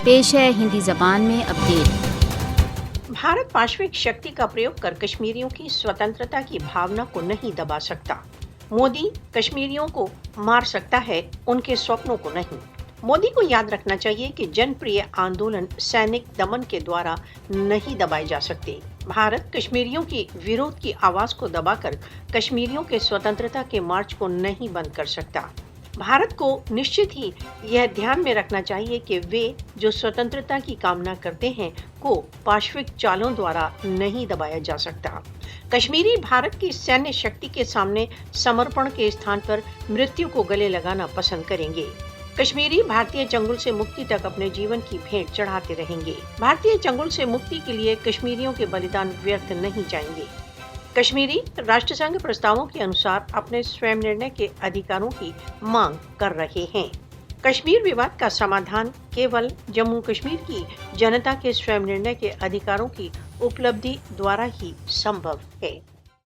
پیش ہے ہندی زبان میں اپڈیٹ۔ بھارت پانچویں شکتی کا پریوگ کر کشمیریوں کی سوتنترتا کی بھاونا کو نہیں دبا سکتا۔ مودی کشمیریوں کو مار سکتا ہے، ان کے سپنوں کو نہیں۔ مودی کو یاد رکھنا چاہیے کہ جن پریہ آندولن سینک دمن کے دوارا نہیں دبائے جا سکتے۔ بھارت کشمیریوں کی ویرودھ کی آواز کو دبا کر کشمیریوں کے سوتنترتا کے مارچ کو نہیں بند کر سکتا۔ بھارت کو نشچت ہی یہ دھیان میں رکھنا چاہیے کہ وہ جو سوتنترتا کی کامنا کرتے ہیں کو پاشوک چالوں دوارا نہیں دبایا جا سکتا۔ کشمیری بھارت کی سینیہ شکتی کے سامنے سمرپن کے استھان پر مرتیو کو گلے لگانا پسند کریں گے۔ کشمیری بھارتیہ چنگل سے مکتی تک اپنے جیون کی بھیٹ چڑھاتے رہیں گے۔ بھارتیہ چنگل سے مکتی کے لیے کشمیریوں کے بلیدان ویرتھ نہیں جائیں گے۔ کشمیری راشٹر سنگھ پرستاووں کے انوسار اپنے سویم نرنے کے ادھیکاروں کی مانگ کر رہے ہیں۔ کشمیر وواد کا سمادھان کیول جموں کشمیر کی جنتا کے سویم نرنے کے ادھیکاروں کی اپلبدھی دوارا ہی سمبھو ہے۔